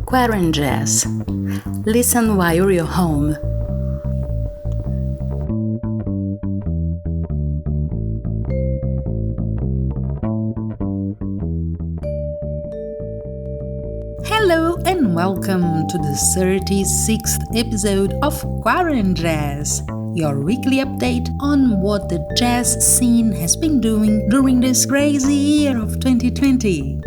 QuaranJazz. Listen while you're home. Hello and welcome to the 36th episode of QuaranJazz, your weekly update on what the jazz scene has been doing during this crazy year of 2020.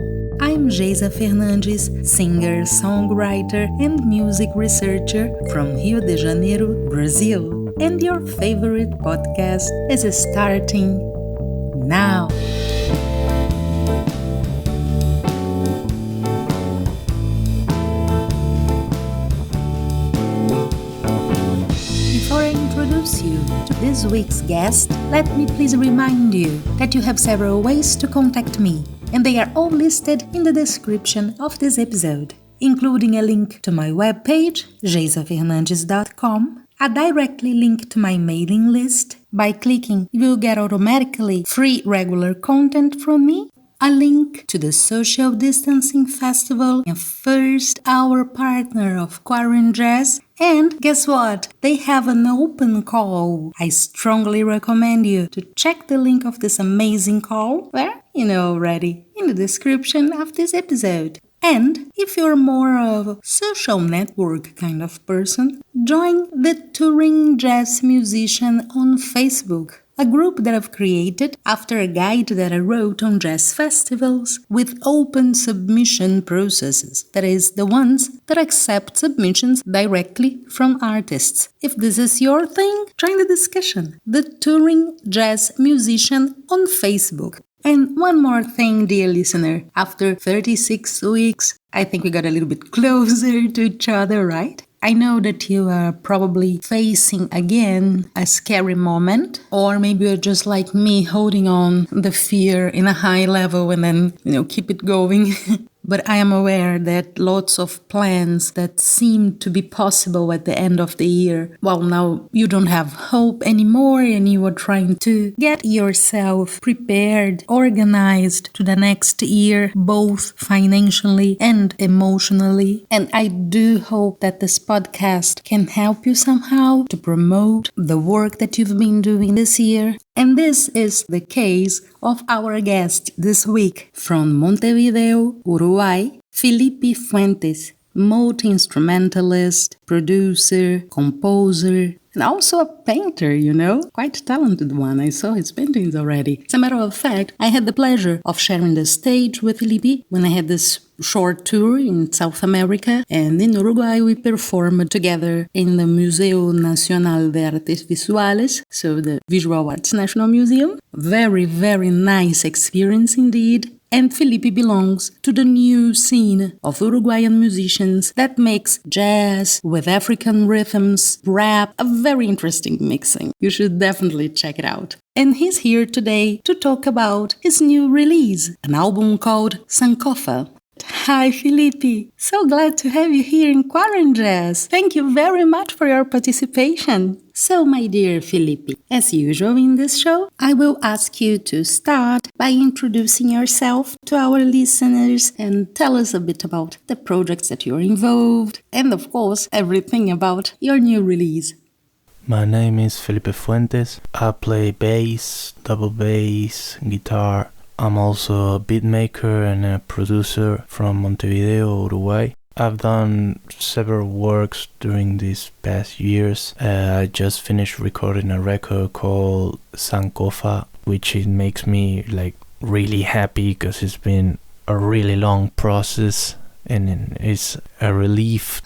I'm Geisa Fernandes, singer, songwriter, and music researcher from Rio de Janeiro, Brazil, and your favorite podcast is starting now. Before I introduce you to this week's guest, let me please remind you that you have several ways to contact me, and they are all listed in the description of this episode, including a link to my webpage, geisafernandes.com, a directly link to my mailing list. By clicking, you will get automatically free regular content from me, a link to the Social Distancing Festival and first hour partner of QuaranJazz, and guess what? They have an open call. I strongly recommend you to check the link of this amazing call, where you know already, in the description of this episode. And if you're more of a social network kind of person, join the Touring Jazz Musician on Facebook, a group that I've created after a guide that I wrote on jazz festivals with open submission processes. That is, the ones that accept submissions directly from artists. If this is your thing, join the discussion. The Touring Jazz Musician on Facebook. And one more thing, dear listener, after 36 weeks, I think we got a little bit closer to each other, right? I know that you are probably facing again a scary moment, or maybe you're just like me holding on the fear in a high level and then, keep it going. But I am aware that lots of plans that seemed to be possible at the end of the year, well, now you don't have hope anymore and you are trying to get yourself prepared, organized to the next year, both financially and emotionally. And I do hope that this podcast can help you somehow to promote the work that you've been doing this year. And this is the case of our guest this week from Montevideo, Uruguay, Felipe Fuentes, multi-instrumentalist, producer, composer, and also a painter, quite talented one. I saw his paintings already. As a matter of fact, I had the pleasure of sharing the stage with Felipe when I had this short tour in South America, and in Uruguay we performed together in the Museo Nacional de Artes Visuales, so the Visual Arts National Museum. Very, very nice experience indeed. And Felipe belongs to the new scene of Uruguayan musicians that makes jazz with African rhythms, rap, a very interesting mixing. You should definitely check it out. And he's here today to talk about his new release, an album called Sankofa. Hi, Felipe. So glad to have you here in QuaranJazz. Thank you very much for your participation. So, my dear Felipe, as usual in this show, I will ask you to start by introducing yourself to our listeners and tell us a bit about the projects that you're involved and, of course, everything about your new release. My name is Felipe Fuentes. I play bass, double bass, guitar. I'm also a beat maker and a producer from Montevideo, Uruguay. I've done several works during these past years. I just finished recording a record called Sankofa, which it makes me really happy because it's been a really long process and it's a relief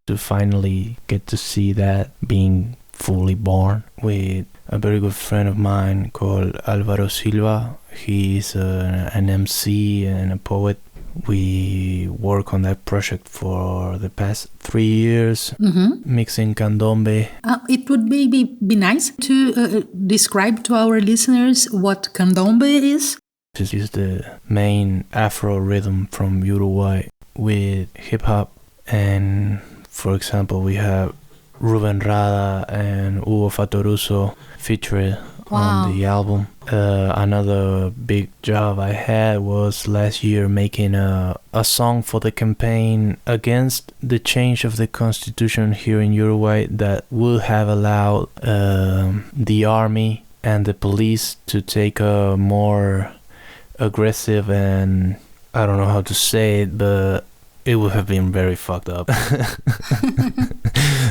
to finally get to see that being fully born with a very good friend of mine called Alvaro Silva. He's an MC and a poet. We work on that project for the past 3 years, mixing candombe. It would be nice to describe to our listeners what candombe is. This is the main Afro rhythm from Uruguay with hip-hop. And, for example, we have Ruben Rada and Hugo Fatoruso featured on the album. Another big job I had was last year making a song for the campaign against the change of the constitution here in Uruguay that would have allowed the army and the police to take a more aggressive, and I don't know how to say it, but it would have been very fucked up.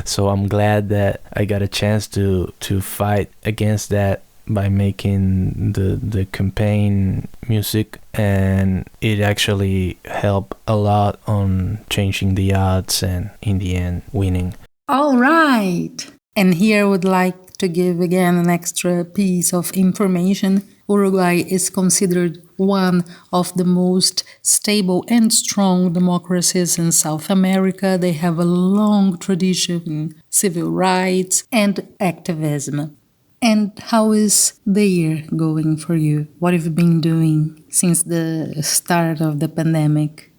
So I'm glad that I got a chance to fight against that by making the campaign music, and it actually helped a lot on changing the odds and in the end winning. All right. And here I would like to give again an extra piece of information. Uruguay is considered one of the most stable and strong democracies in South America. They have a long tradition in civil rights and activism. And how is the year going for you? What have you been doing since the start of the pandemic?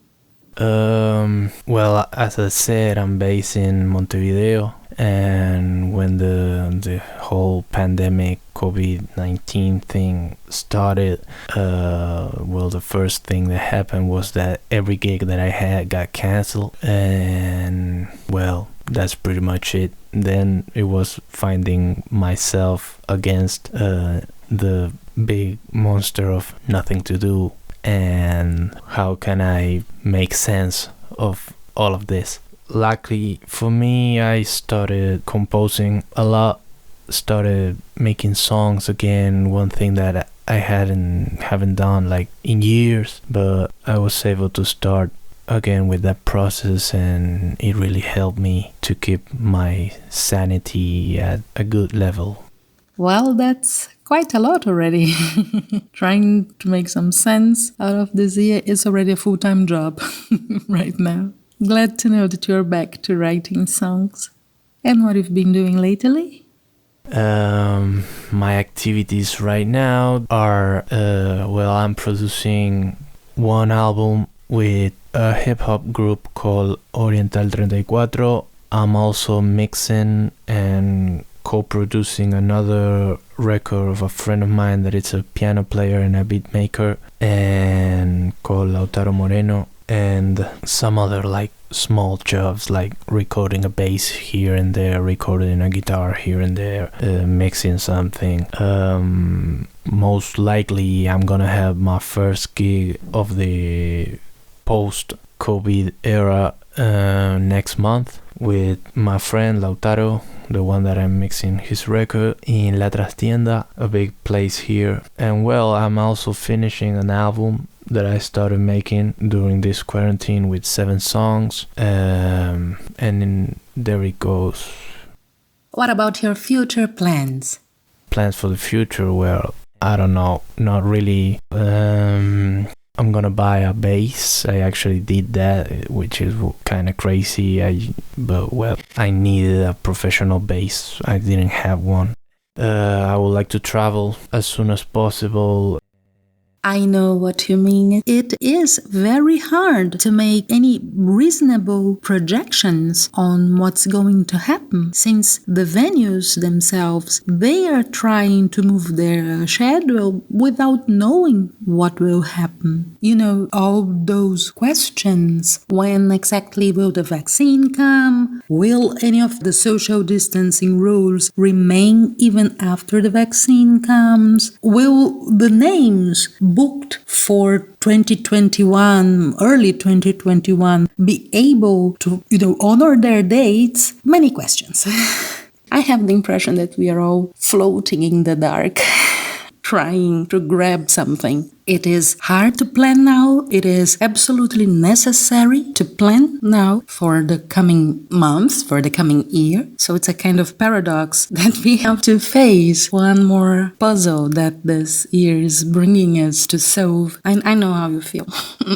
Well, as I said, I'm based in Montevideo, and when the whole pandemic COVID-19 thing started, well, the first thing that happened was that every gig that I had got canceled, and well, that's pretty much it. Then it was finding myself against the big monster of nothing to do, and how can I make sense of all of this. Luckily for me, I started composing a lot, started making songs again, one thing that I haven't done like in years, but I was able to start again with that process, and it really helped me to keep my sanity at a good level. Well, that's quite a lot already. Trying to make some sense out of this year is already a full-time job right now. Glad to know that you're back to writing songs. And what you've been doing lately? My activities right now are, well, I'm producing one album with a hip-hop group called Oriental 34. I'm also mixing and co-producing another record of a friend of mine that is a piano player and a beat maker, and called Lautaro Moreno, and some other like small jobs like recording a bass here and there, recording a guitar here and there, mixing something. Most likely I'm gonna have my first gig of the post-COVID era next month with my friend Lautaro, the one that I'm mixing his record, in La Trastienda, a big place here. And well, I'm also finishing an album that I started making during this quarantine with 7 songs, and there it goes. What about your future plans? Plans for the future? Well, I don't know, not really. I'm gonna buy a bass. I actually did that, which is kind of crazy. But well, I needed a professional bass. I didn't have one. I would like to travel as soon as possible. I know what you mean. It is very hard to make any reasonable projections on what's going to happen, since the venues themselves, they are trying to move their schedule without knowing what will happen. You know, all those questions. When exactly will the vaccine come? Will any of the social distancing rules remain even after the vaccine comes? Will the names booked for 2021, early 2021, be able to, honor their dates? Many questions. I have the impression that we are all floating in the dark, trying to grab something. It is hard to plan now. It is absolutely necessary to plan now for the coming months, for the coming year. So it's a kind of paradox that we have to face. One more puzzle that this year is bringing us to solve. I know how you feel.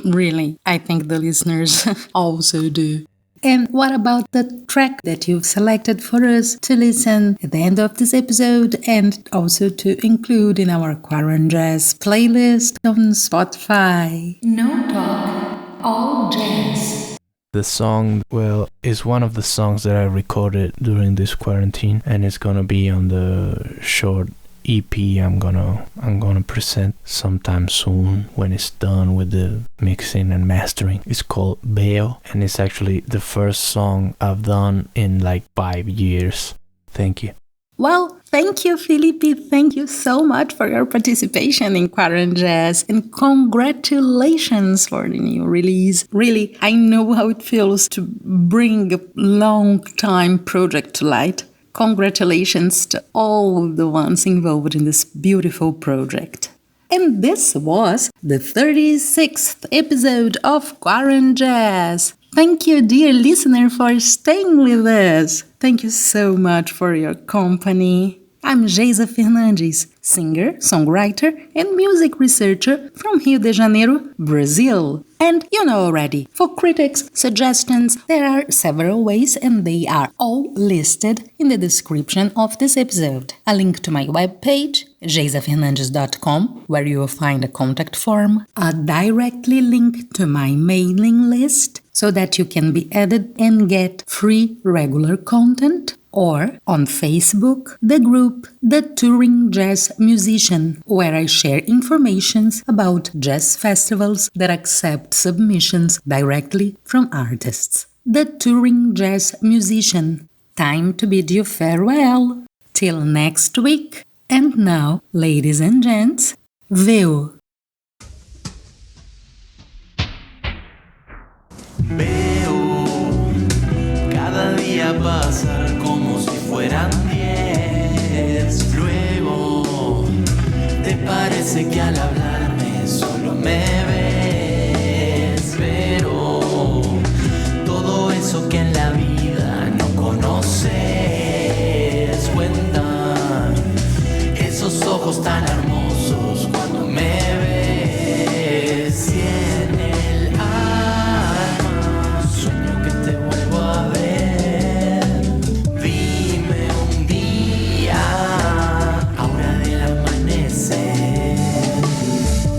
Really. I think the listeners also do. And what about the track that you've selected for us to listen at the end of this episode, and also to include in our QuaranJazz playlist on Spotify? No talk, all jazz. The song, well, is one of the songs that I recorded during this quarantine, and it's gonna be on the short EP I'm gonna present sometime soon when it's done with the mixing and mastering. It's called Veo, and it's actually the first song I've done in like 5 years. Thank you. Well, thank you, Felipe. Thank you so much for your participation in QuaranJazz, and congratulations for the new release. Really, I know how it feels to bring a long-time project to light. Congratulations to all the ones involved in this beautiful project. And this was the 36th episode of QuaranJazz. Thank you, dear listener, for staying with us. Thank you so much for your company. I'm Geisa Fernandes, singer, songwriter, and music researcher from Rio de Janeiro, Brazil. And you know already, for critics, suggestions, there are several ways, and they are all listed in the description of this episode. A link to my webpage, geisafernandes.com, where you will find a contact form, a directly link to my mailing list, so that you can be added and get free regular content, or on Facebook, the group The Touring Jazz Musician, where I share information about jazz festivals that accept submissions directly from artists. The Touring Jazz Musician. Time to bid you farewell. Till next week. And now, ladies and gents, Veo. Veo cada día pasar como si fueran 10. Luego te parece que al hablarme solo me ves, pero todo eso que en la vida no conoces, cuentan esos ojos tan hermosos cuando me ves. Y en el alma sueño que te vuelvo a ver. Dime un día, ahora del amanecer.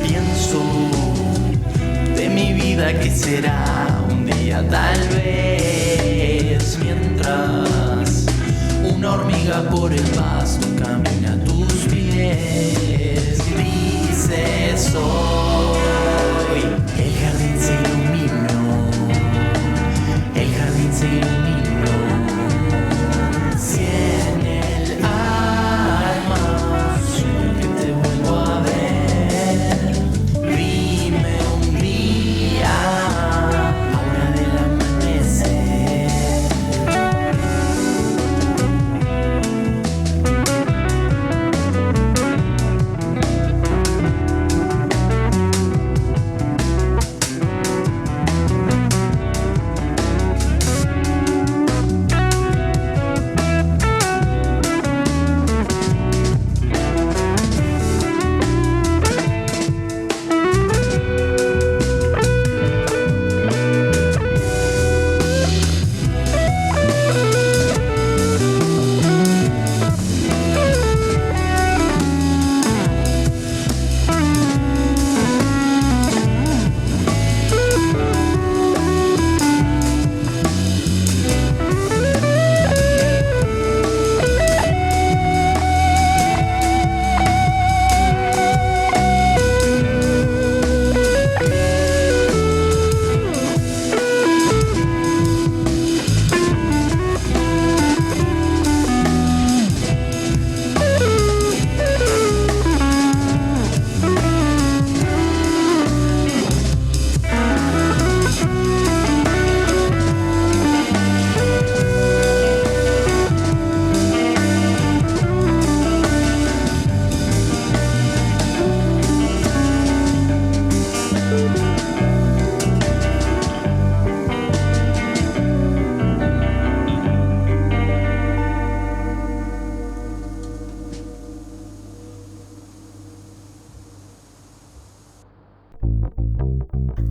Pienso de mi vida que será un día tal vez, mientras una hormiga por el pasto camina a tus pies. Dice soy, el jardín se iluminó, el jardín se iluminó. Si en el alma sueño que te vuelvo a ver. Dime un día, ahora del amanecer.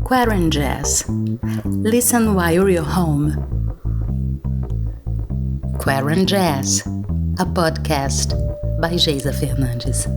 QuaranJazz. Listen while you're home. QuaranJazz, a podcast by Geisa Fernandes.